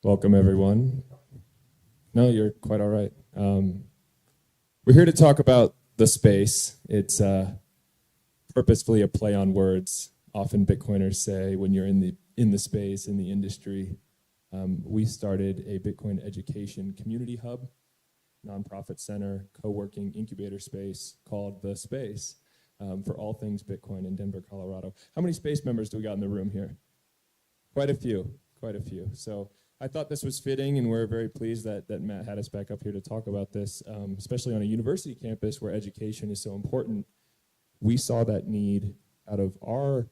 Welcome, everyone. No, you're quite all right. We're here to talk about the space. It's purposefully a play on words. Often Bitcoiners say when you're in the space, in the industry. We started a Bitcoin education community hub, nonprofit center, co-working incubator space called The Space for all things Bitcoin in Denver, Colorado. How many space members do we got in the room here? Quite a few. So I thought this was fitting, and we're very pleased that Matt had us back up here to talk about this, especially on a university campus where education is so important. We saw that need out of our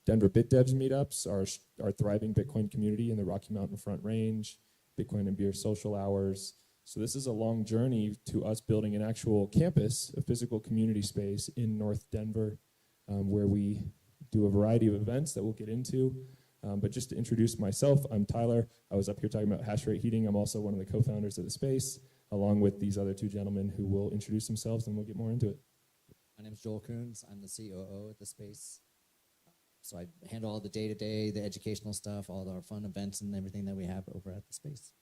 Denver BitDevs meetups, our thriving Bitcoin community in the Rocky Mountain Front Range, Bitcoin and Beer social hours. So this is a long journey to us building an actual campus, a physical community space in North Denver, where we do a variety of events that we'll get into. But just to introduce myself, I'm Tyler. I was up here talking about hash rate heating. I'm also one of the co-founders of the space, along with these other two gentlemen who will introduce themselves, and we'll get more into it. My name is Kuhns. I'm the COO at the space. So I handle all the day-to-day, the educational stuff, all our fun events and everything that we have over at the space.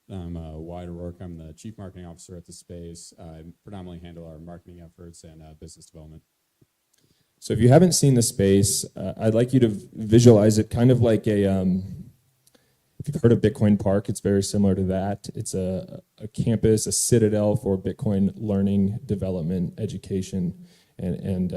I'm Wyatt. I'm the Chief Marketing Officer at the space. I predominantly handle our marketing efforts and business development. So if you haven't seen the space, I'd like you to visualize it kind of like if you've heard of Bitcoin Park, it's very similar to that. It's a campus, a citadel for Bitcoin learning, development, education, and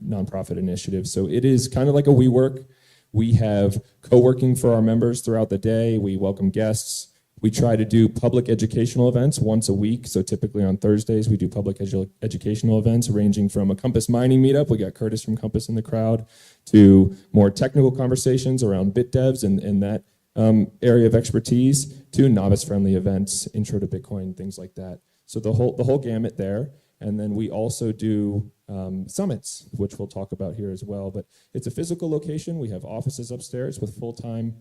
nonprofit initiatives. So it is kind of like a WeWork. We have co-working for our members throughout the day. We welcome guests. We try to do public educational events once a week. So typically on Thursdays, we do public educational events ranging from a Compass mining meetup. We got Curtis from Compass in the crowd, to more technical conversations around BitDevs and that area of expertise, to novice-friendly events, intro to Bitcoin, things like that. So the whole gamut there. And then we also do summits, which we'll talk about here as well. But it's a physical location. We have offices upstairs with full-time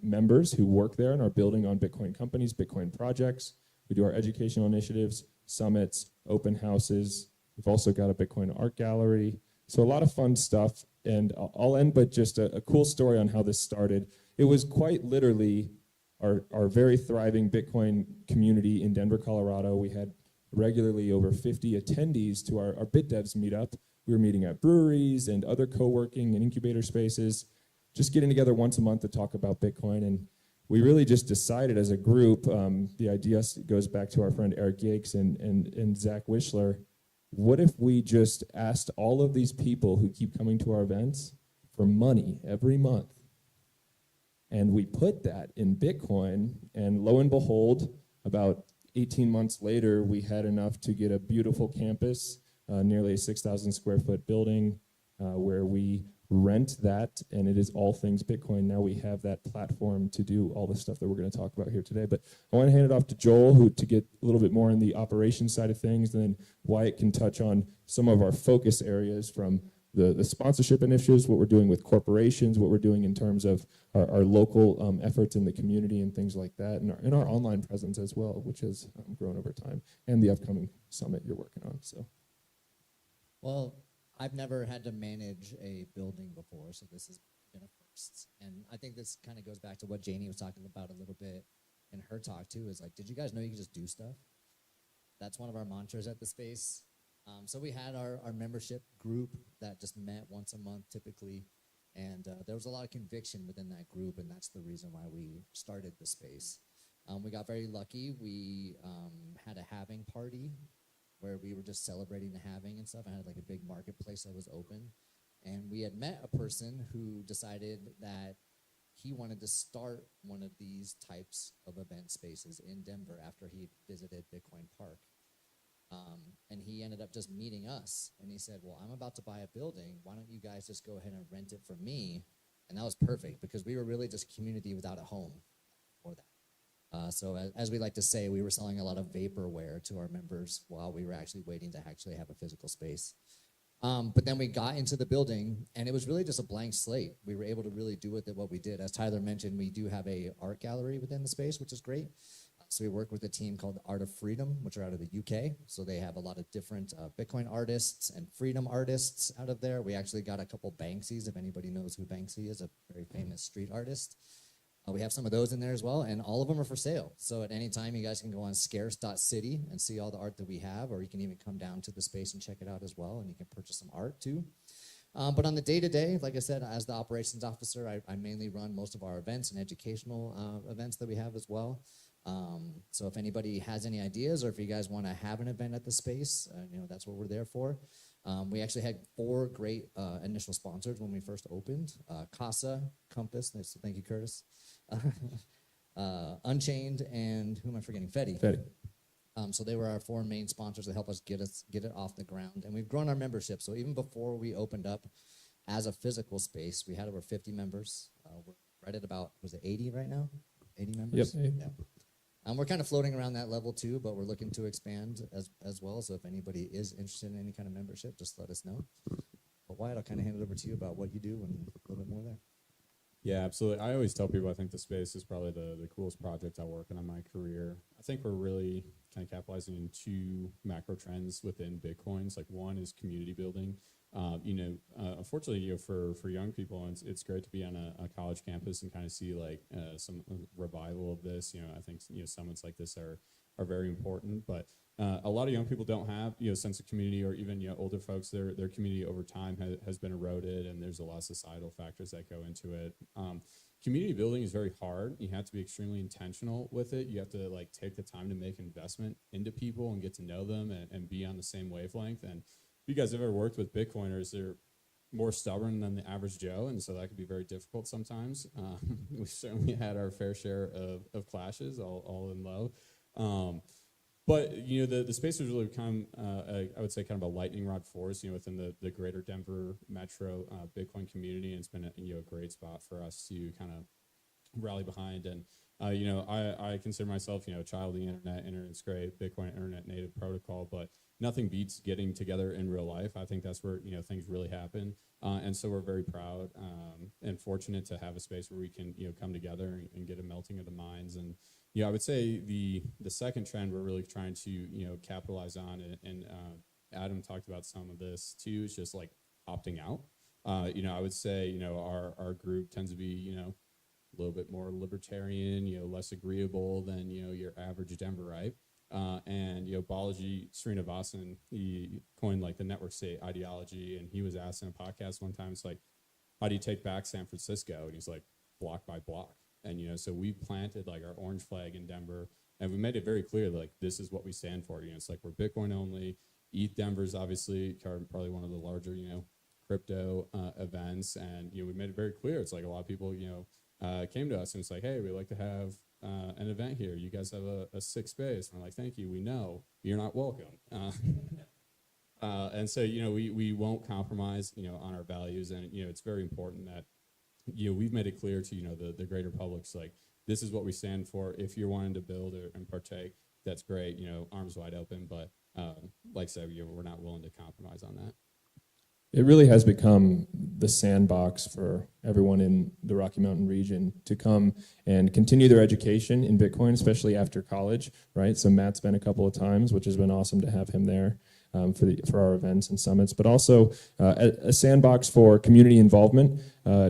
members who work there and are building on Bitcoin companies, Bitcoin projects. We do our educational initiatives, summits, open houses. We've also got a Bitcoin art gallery. So a lot of fun stuff. And I'll end with just a cool story on how this started. It was quite literally our very thriving Bitcoin community in Denver, Colorado. We had regularly over 50 attendees to our BitDevs meetup. We were meeting at breweries and other co-working and incubator spaces, just getting together once a month to talk about Bitcoin. And we really just decided as a group, the idea goes back to our friend Eric Yakes and Zach Wishler. What if we just asked all of these people who keep coming to our events for money every month? And we put that in Bitcoin, and lo and behold, about 18 months later, we had enough to get a beautiful campus, nearly a 6,000 square foot building, where we rent that, and it is all things Bitcoin. Now we have that platform to do all the stuff that we're going to talk about here today. But I want to hand it off to Joel, to get a little bit more on the operations side of things, and then Wyatt can touch on some of our focus areas from the sponsorship initiatives, what we're doing with corporations, what we're doing in terms of our local efforts in the community and things like that, and our online presence as well, which has grown over time, and the upcoming summit you're working on. So, Well, I've never had to manage a building before, so this has been a first. And I think this kind of goes back to what Janie was talking about a little bit in her talk too, is like, did you guys know you can just do stuff? That's one of our mantras at the space. So we had our membership group that just met once a month typically, and there was a lot of conviction within that group, and that's the reason why we started the space. We got very lucky. We had a halving party where we were just celebrating the halving and stuff. I had like a big marketplace that was open, and we had met a person who decided that he wanted to start one of these types of event spaces in Denver after he visited Bitcoin Park. And he ended up just meeting us, and he said, well, I'm about to buy a building. Why don't you guys just go ahead and rent it from me? And that was perfect because we were really just community without a home for that. So as we like to say, we were selling a lot of vaporware to our members while we were actually waiting to actually have a physical space. But then we got into the building, and it was really just a blank slate. We were able to really do with it what we did. As Tyler mentioned, we do have a art gallery within the space, which is great. So we work with a team called Art of Freedom, which are out of the UK. So they have a lot of different Bitcoin artists and freedom artists out of there. We actually got a couple Banksies, if anybody knows who Banksy is, a very famous street artist. We have some of those in there as well, and all of them are for sale. So at any time, you guys can go on scarce.city and see all the art that we have, or you can even come down to the space and check it out as well, and you can purchase some art too. But on the day-to-day, like I said, as the operations officer, I mainly run most of our events and educational events that we have as well. So if anybody has any ideas, or if you guys want to have an event at the space, that's what we're there for. We actually had 4 great initial sponsors when we first opened. Casa, Compass, thank you, Curtis. Unchained, and who am I forgetting? Fetty. So they were our 4 main sponsors that help us get it off the ground. And we've grown our membership. So even before we opened up as a physical space, we had over 50 members. We're right at about, was it 80 right now? 80 members? Yep. Yeah. We're kind of floating around that level too, but we're looking to expand as well. So if anybody is interested in any kind of membership, just let us know. But Wyatt, I'll kind of hand it over to you about what you do and a little bit more there. Yeah, absolutely. I always tell people I think the space is probably the coolest project I work on in my career. I think we're really kind of capitalizing on 2 macro trends within Bitcoins. Like, one is community building. Unfortunately, for young people, it's great to be on a college campus and kind of see like some revival of this. I think summits like this are very important, but a lot of young people don't have sense of community, or even older folks, their community over time has been eroded, and there's a lot of societal factors that go into it. Community building is very hard. You have to be extremely intentional with it. You have to like take the time to make investment into people and get to know them and be on the same wavelength. And if you guys have ever worked with Bitcoiners, they're more stubborn than the average Joe, and so that could be very difficult sometimes. We've certainly had our fair share of clashes, all in low. But the space has really become, I would say, kind of a lightning rod force, within the greater Denver metro Bitcoin community, and it's been a great spot for us to kind of rally behind. And I consider myself a child of the internet. Internet's great, Bitcoin internet native protocol, but nothing beats getting together in real life. I think that's where things really happen, and so we're very proud and fortunate to have a space where we can come together and get a melting of the minds. And I would say the second trend we're really trying to capitalize on, and Adam talked about some of this too, is just like opting out. I would say our group tends to be a little bit more libertarian, less agreeable than your average Denverite. And Balaji Srinivasan, he coined like the network state ideology, and he was asked in a podcast one time, it's like, how do you take back San Francisco? And he's like, block by block. And so we planted like our orange flag in Denver, and we made it very clear like this is what we stand for. It's like we're Bitcoin only. ETH Denver's obviously probably one of the larger crypto events, and we made it very clear. It's like a lot of people came to us and it's like, hey, we'd like to have an event here. You guys have a sick space. And we're like, thank you. We know you're not welcome. And so we won't compromise on our values, and it's very important that we've made it clear to the greater public's like, this is what we stand for. If you're wanting to build and partake, that's great. Arms wide open. But like I said, we're not willing to compromise on that. It really has become the sandbox for everyone in the Rocky Mountain region to come and continue their education in Bitcoin, especially after college, right? So Matt's been a couple of times, which has been awesome to have him there for our events and summits, but also a sandbox for community involvement.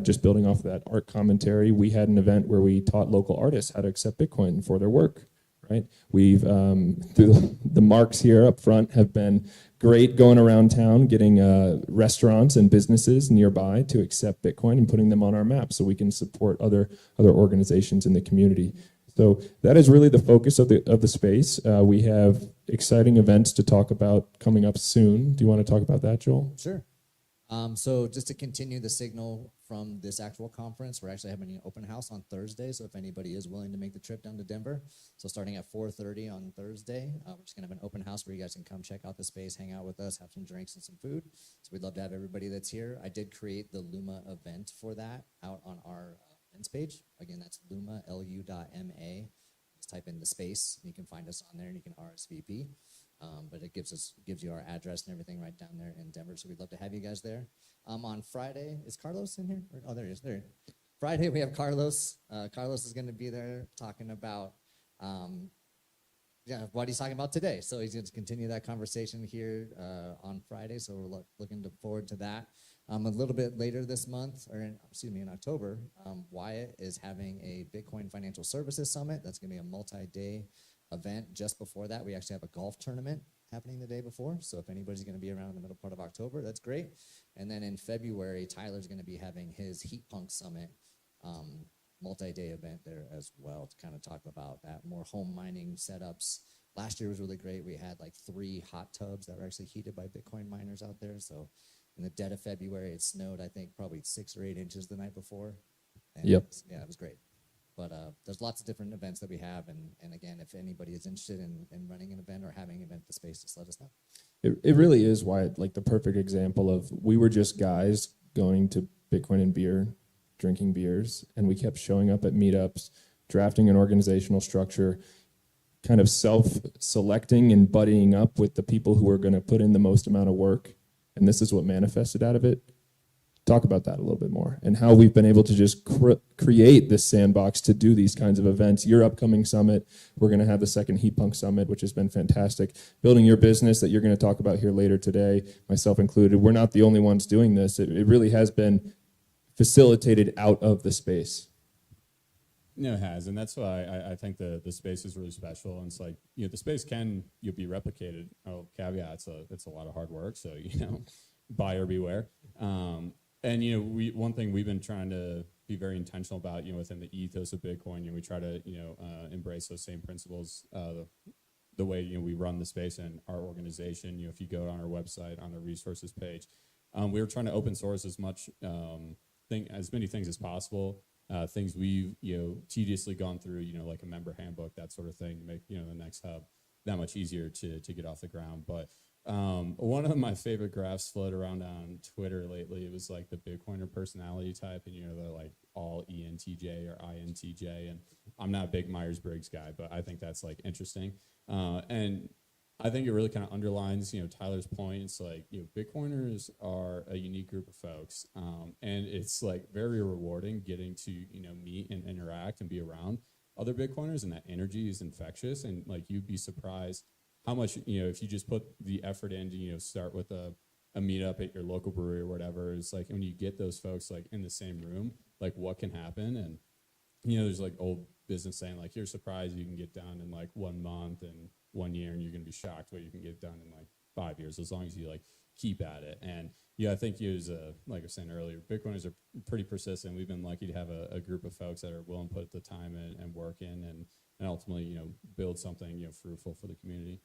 Just building off of that art commentary, we had an event where we taught local artists how to accept Bitcoin for their work, right? We've, through the marks here up front, have been great going around town, getting restaurants and businesses nearby to accept Bitcoin and putting them on our map so we can support other organizations in the community. So that is really the focus of the space. We have exciting events to talk about coming up soon. Do you want to talk about that, Joel? Sure. So just to continue the signal from this actual conference, we're actually having an open house on Thursday. So if anybody is willing to make the trip down to Denver, so starting at 4:30 on Thursday, we're just gonna have an open house where you guys can come check out the space, hang out with us, have some drinks and some food. So we'd love to have everybody that's here. I did create the Luma event for that out on our events page. Again, that's Luma, lu.ma. Just type in the space, and you can find us on there, and you can RSVP. But it gives you our address and everything right down there in Denver. So we'd love to have you guys there. On Friday, is Carlos in here? Oh, there he is. There. Friday we have Carlos. Carlos is going to be there talking about yeah, what he's talking about today. So he's going to continue that conversation here on Friday. So we're looking forward to that. A little bit later this month, in October, Wyatt is having a Bitcoin Financial Services Summit. That's going to be a multi-day event. Just before that, we actually have a golf tournament happening the day before. So if anybody's going to be around in the middle part of October, that's great. And then in February, Tyler's going to be having his Heat Punk Summit multi-day event there as well to kind of talk about that, more home mining setups. Last year was really great. We had like 3 hot tubs that were actually heated by Bitcoin miners out there. So in the dead of February, it snowed, I think, probably 6 or 8 inches the night before. And Yep. Yeah, it was great. But there's lots of different events that we have. And again, if anybody is interested in running an event or having an event at the space, just let us know. It really is why, like, the perfect example of, we were just guys going to Bitcoin and beer, drinking beers, and we kept showing up at meetups, drafting an organizational structure, kind of self-selecting and buddying up with the people who are going to put in the most amount of work. And this is what manifested out of it. Talk about that a little bit more, and how we've been able to just create this sandbox to do these kinds of events. Your upcoming summit, we're going to have the second Heat Punk Summit, which has been fantastic. Building your business that you're going to talk about here later today, myself included. We're not the only ones doing this. It really has been facilitated out of the space. No, it has, and that's why I think the space is really special. And it's like, the space can be replicated. Oh, caveat, it's a lot of hard work, so buyer beware. And one thing we've been trying to be very intentional about, within the ethos of Bitcoin, we try to embrace those same principles. The way we run the space and our organization. If you go on our website on the resources page, we were trying to open source as much as many things as possible. Things we've tediously gone through, like a member handbook, that sort of thing, to make the next hub that much easier to get off the ground. But one of my favorite graphs floated around on Twitter lately. It was like the Bitcoiner personality type, and they're like all ENTJ or INTJ. And I'm not a big Myers-Briggs guy, but I think that's like interesting. And I think it really kind of underlines, Tyler's point. It's like, Bitcoiners are a unique group of folks, and it's like very rewarding getting to, meet and interact and be around other Bitcoiners, and that energy is infectious. And like, you'd be surprised how much, if you just put the effort in to, start with a meetup at your local brewery or whatever. It's like, when you get those folks like in the same room, like what can happen. And, there's like old business saying like, you're surprised you can get done in like 1 month and 1 year, and you're going to be shocked what you can get done in like 5 years, as long as you like keep at it. And I think like I was saying earlier, Bitcoiners are pretty persistent. We've been lucky to have a group of folks that are willing to put the time in and work in, and ultimately, build something, fruitful for the community.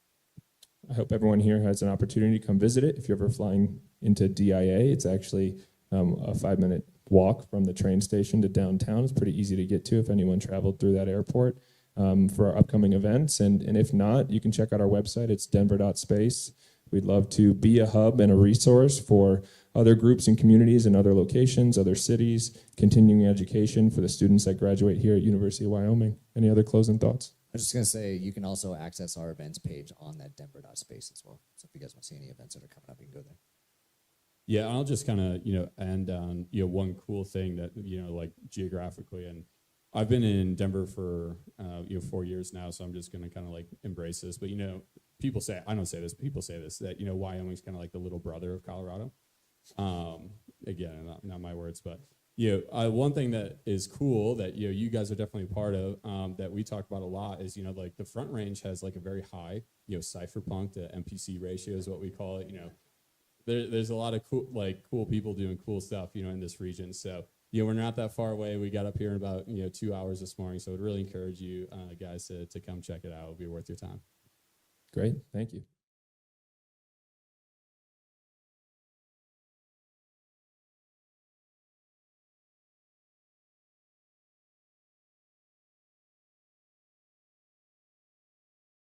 I hope everyone here has an opportunity to come visit it. If you're ever flying into DIA, it's actually a 5-minute walk from the train station to downtown. It's pretty easy to get to if anyone traveled through that airport for our upcoming events. And if not, you can check out our website. It's denver.space. We'd love to be a hub and a resource for other groups and communities in other locations, other cities, continuing education for the students that graduate here at University of Wyoming. Any other closing thoughts? I was just going to say, you can also access our events page on that denver.space as well. So if you guys want to see any events that are coming up, you can go there. Yeah, I'll just kind of, end on, one cool thing that, like geographically. And I've been in Denver for, 4 years now, so I'm just going to kind of like embrace this. But, people say, I don't say this, people say this, that, Wyoming's kind of like the little brother of Colorado. Again, not my words, but, one thing that is cool that, you guys are definitely a part of, that we talk about a lot is, like the Front Range has like a very high, cypherpunk to MPC ratio is what we call it. There's a lot of cool people doing cool stuff, in this region. So, we're not that far away. We got up here in about, 2 hours this morning. So I'd really encourage you guys to come check it out. It'll be worth your time. Great. Thank you.